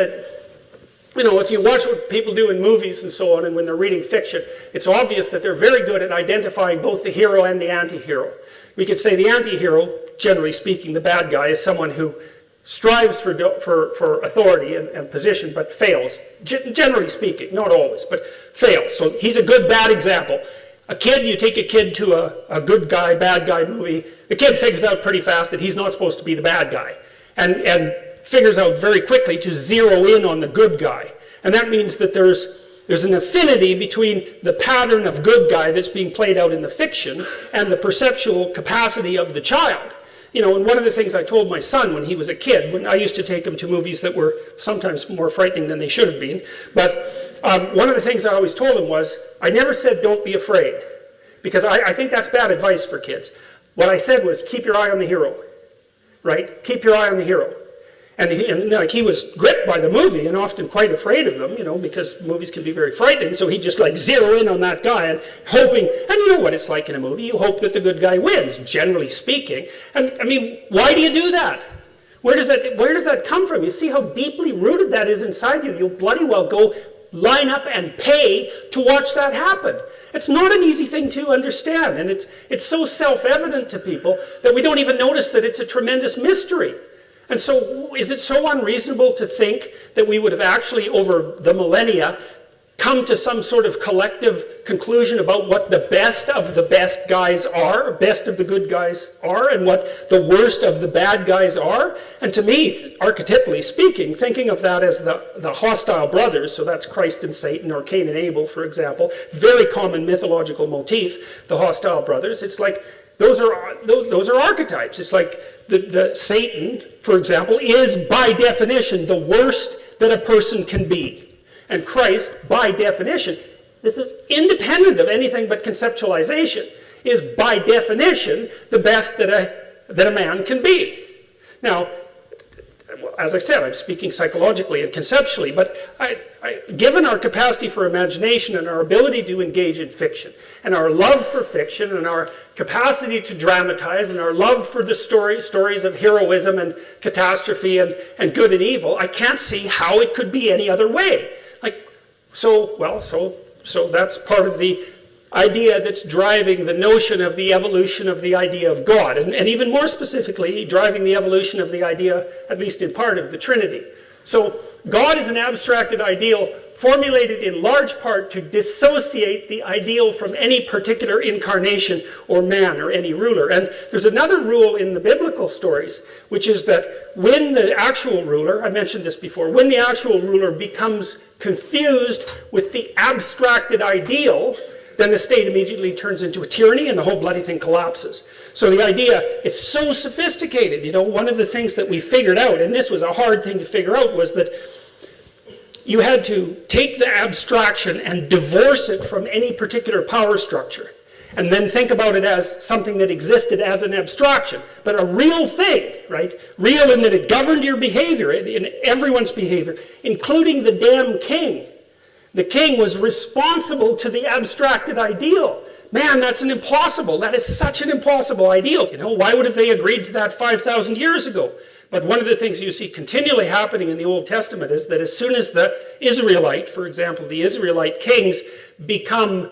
that, if you watch what people do in movies and so on, and when they're reading fiction, it's obvious that they're very good at identifying both the hero and the anti-hero. We could say the anti-hero, generally speaking, the bad guy, is someone who strives for authority and position, but fails. Generally speaking, not always, but fails. So he's a good, bad example. You take a kid to a good guy, bad guy movie, the kid figures out pretty fast that he's not supposed to be the bad guy. And figures out very quickly to zero in on the good guy. And that means that there's an affinity between the pattern of good guy that's being played out in the fiction and the perceptual capacity of the child. And one of the things I told my son when he was a kid, when I used to take him to movies that were sometimes more frightening than they should have been, but one of the things I always told him was, I never said don't be afraid, because I think that's bad advice for kids. What I said was, keep your eye on the hero, right? Keep your eye on the hero. And he was gripped by the movie and often quite afraid of them, because movies can be very frightening. So he just zero in on that guy and hoping, and you know what it's like in a movie, you hope that the good guy wins, generally speaking. And why do you do that? Where does that come from? You see how deeply rooted that is inside you. You'll bloody well go line up and pay to watch that happen. It's not an easy thing to understand, and it's so self-evident to people that we don't even notice that it's a tremendous mystery. And so, is it so unreasonable to think that we would have actually, over the millennia, come to some sort of collective conclusion about what the best of the best guys are, best of the good guys are, and what the worst of the bad guys are? And to me, archetypally speaking, thinking of that as the hostile brothers, so that's Christ and Satan, or Cain and Abel, for example, very common mythological motif, the hostile brothers, it's like, those are archetypes. It's like the Satan, for example, is by definition the worst that a person can be. And Christ, by definition, this is independent of anything but conceptualization, is by definition the best that a man can be. Now, as I said, I'm speaking psychologically and conceptually, but given our capacity for imagination and our ability to engage in fiction, and our love for fiction, and our capacity to dramatize, and our love for the stories of heroism and catastrophe and good and evil, I can't see how it could be any other way. So that's part of the idea that's driving the notion of the evolution of the idea of God, and even more specifically, driving the evolution of the idea, at least in part, of the Trinity. So God is an abstracted ideal formulated in large part to dissociate the ideal from any particular incarnation or man or any ruler. And there's another rule in the biblical stories, which is that when the actual ruler, I mentioned this before, when the actual ruler becomes confused with the abstracted ideal, then the state immediately turns into a tyranny and the whole bloody thing collapses. So the idea is so sophisticated. One of the things that we figured out, and this was a hard thing to figure out, was that you had to take the abstraction and divorce it from any particular power structure, and then think about it as something that existed as an abstraction, but a real thing, right? Real in that it governed your behavior, in everyone's behavior, including the damn king. The king was responsible to the abstracted ideal. Man, that is such an impossible ideal. Why would have they agreed to that 5,000 years ago? But one of the things you see continually happening in the Old Testament is that as soon as the Israelite, for example, the Israelite kings become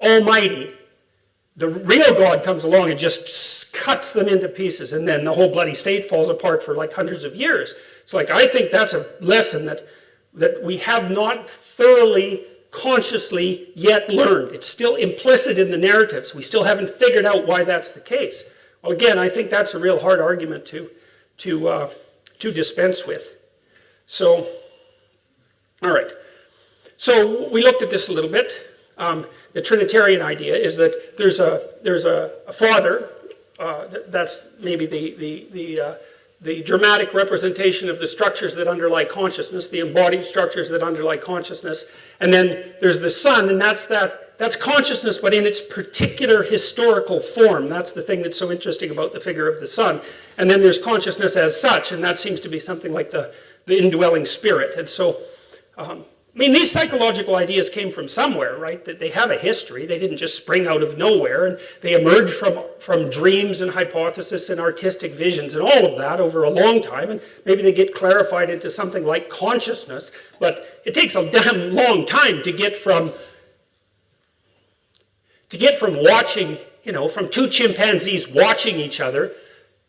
almighty, the real God comes along and just cuts them into pieces, and then the whole bloody state falls apart for hundreds of years. It's I think that's a lesson that we have not thoroughly, consciously yet learned. It's still implicit in the narratives. We still haven't figured out why that's the case. Well, again, I think that's a real hard argument to dispense with. So, all right. So we looked at this a little bit. The Trinitarian idea is that there's a father. That's maybe the dramatic representation of the structures that underlie consciousness, the embodied structures that underlie consciousness. And then there's the Son, and that's consciousness, but in its particular historical form. That's the thing that's so interesting about the figure of the Son. And then there's consciousness as such, and that seems to be something like the indwelling spirit. And so I mean, these psychological ideas came from somewhere, right? They have a history. They didn't just spring out of nowhere, and they emerged from dreams and hypotheses and artistic visions and all of that over a long time, and maybe they get clarified into something like consciousness, but it takes a damn long time to get from watching, from two chimpanzees watching each other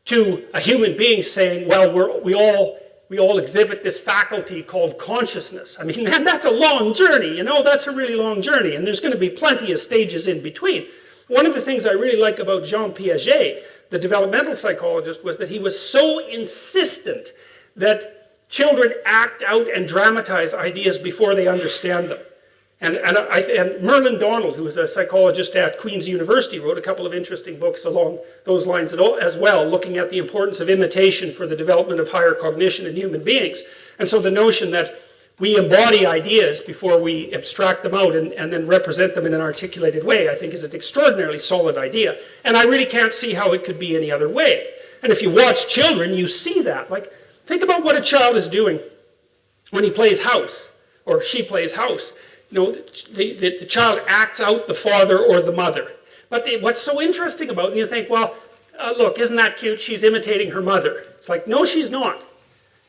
to a human being saying, well, we all exhibit this faculty called consciousness. I mean, man, that's a long journey, that's a really long journey, and there's going to be plenty of stages in between. One of the things I really like about Jean Piaget, the developmental psychologist, was that he was so insistent that children act out and dramatize ideas before they understand them. And Merlin Donald, who was a psychologist at Queen's University, wrote a couple of interesting books along those lines as well, looking at the importance of imitation for the development of higher cognition in human beings. And so the notion that we embody ideas before we abstract them out and then represent them in an articulated way, I think is an extraordinarily solid idea. And I really can't see how it could be any other way. And if you watch children, you see that. Like, think about what a child is doing when he plays house, or she plays house. The child acts out the father or the mother. But what's so interesting about it, you think, well, look, isn't that cute? She's imitating her mother. It's like, no, she's not.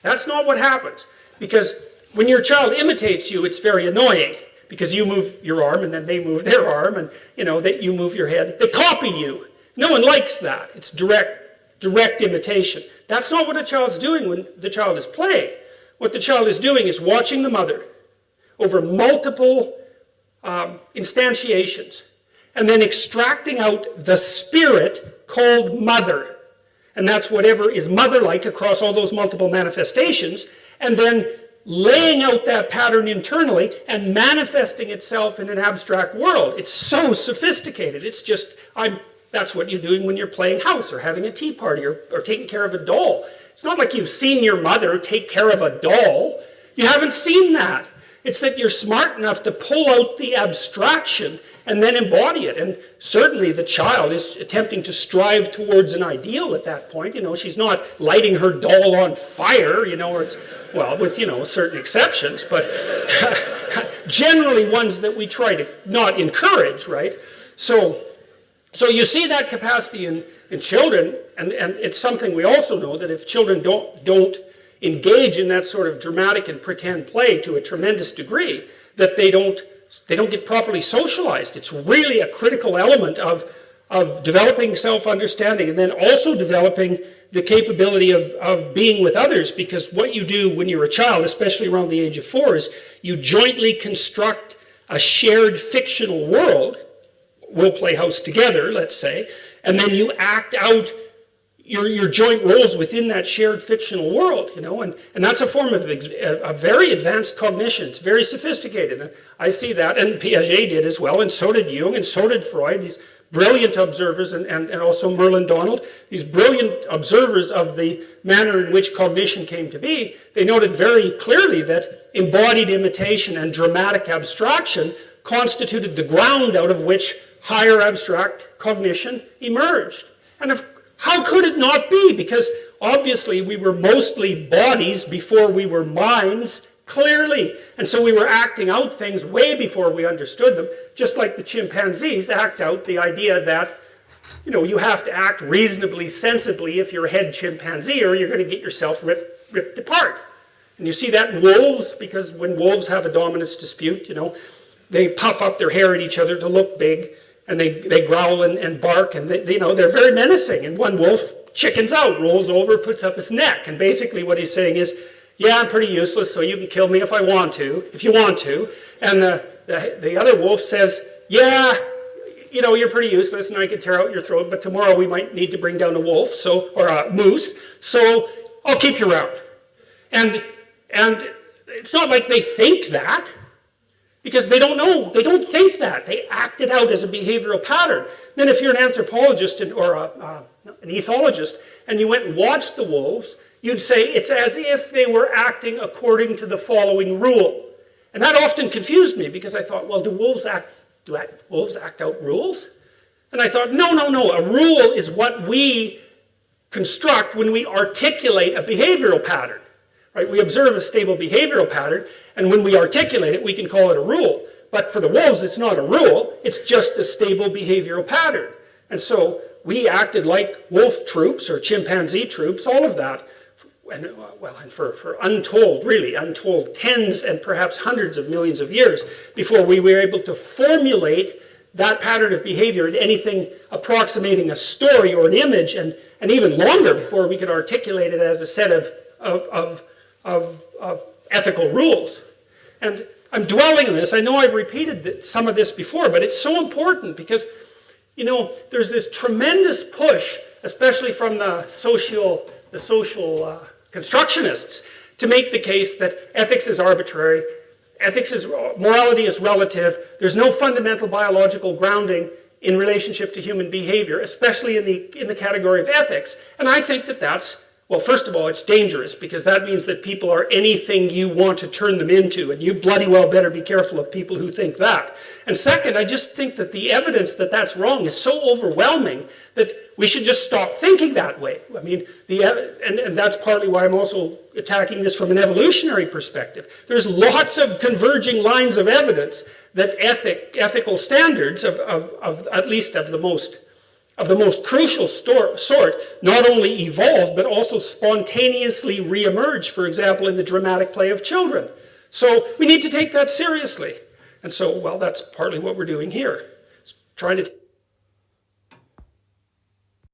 That's not what happens. Because when your child imitates you, it's very annoying. Because you move your arm, and then they move their arm, and that you move your head. They copy you. No one likes that. It's direct imitation. That's not what a child's doing when the child is playing. What the child is doing is watching the mother over multiple instantiations, and then extracting out the spirit called mother. And that's whatever is mother-like across all those multiple manifestations, and then laying out that pattern internally and manifesting itself in an abstract world. It's so sophisticated. It's just, that's what you're doing when you're playing house or having a tea party or taking care of a doll. It's not like you've seen your mother take care of a doll. You haven't seen that. It's that you're smart enough to pull out the abstraction and then embody it. And certainly the child is attempting to strive towards an ideal at that point. She's not lighting her doll on fire, or it's, well, with, certain exceptions, but generally ones that we try to not encourage, right? So you see that capacity in children, and it's something we also know that if children don't engage in that sort of dramatic and pretend play to a tremendous degree, that they don't get properly socialized. It's really a critical element of developing self-understanding, and then also developing the capability of being with others, because what you do when you're a child, especially around the age of 4, is you jointly construct a shared fictional world. We'll play house together, let's say, and then you act out your joint roles within that shared fictional world, and that's a form of a very advanced cognition. It's very sophisticated, and I see that, and Piaget did as well, and so did Jung, and so did Freud, these brilliant observers, and also Merlin Donald, these brilliant observers of the manner in which cognition came to be. They noted very clearly that embodied imitation and dramatic abstraction constituted the ground out of which higher abstract cognition emerged. And how could it not be? Because obviously we were mostly bodies before we were minds, clearly. And so we were acting out things way before we understood them, just like the chimpanzees act out the idea that, you have to act reasonably sensibly if you're a head chimpanzee, or you're going to get yourself ripped apart. And you see that in wolves, because when wolves have a dominance dispute, they puff up their hair at each other to look big, and they growl and bark, and they're very menacing. And one wolf chickens out, rolls over, puts up his neck. And basically what he's saying is, yeah, I'm pretty useless, so you can kill me if you want to. And the other wolf says, yeah, you're pretty useless, and I can tear out your throat, but tomorrow we might need to bring down a wolf, or a moose, so I'll keep you around. And it's not like they think that, because they don't know. They don't think that. They act it out as a behavioral pattern. Then if you're an anthropologist or an ethologist, and you went and watched the wolves, you'd say it's as if they were acting according to the following rule. And that often confused me, because I thought, well, do wolves act out rules? And I thought, no. A rule is what we construct when we articulate a behavioral pattern. right? We observe a stable behavioral pattern, and when we articulate it, we can call it a rule. But for the wolves, it's not a rule, it's just a stable behavioral pattern. And so we acted like wolf troops or chimpanzee troops, all of that, and for untold tens and perhaps hundreds of millions of years before we were able to formulate that pattern of behavior in anything approximating a story or an image, and even longer before we could articulate it as a set of ethical rules. And I'm dwelling on this. I know I've repeated some of this before, but it's so important because, there's this tremendous push, especially from the social constructionists, to make the case that ethics is arbitrary, morality is relative, there's no fundamental biological grounding in relationship to human behavior, especially in the category of ethics. And I think that that's, well, first of all, it's dangerous because that means that people are anything you want to turn them into, and you bloody well better be careful of people who think that. And second, I just think that the evidence that that's wrong is so overwhelming that we should just stop thinking that way. I mean, and that's partly why I'm also attacking this from an evolutionary perspective. There's lots of converging lines of evidence that ethical standards of at least of the most crucial sort not only evolve but also spontaneously reemerge, for example, in the dramatic play of children. So we need to take that seriously. And so, well, that's partly what we're doing here. It's trying to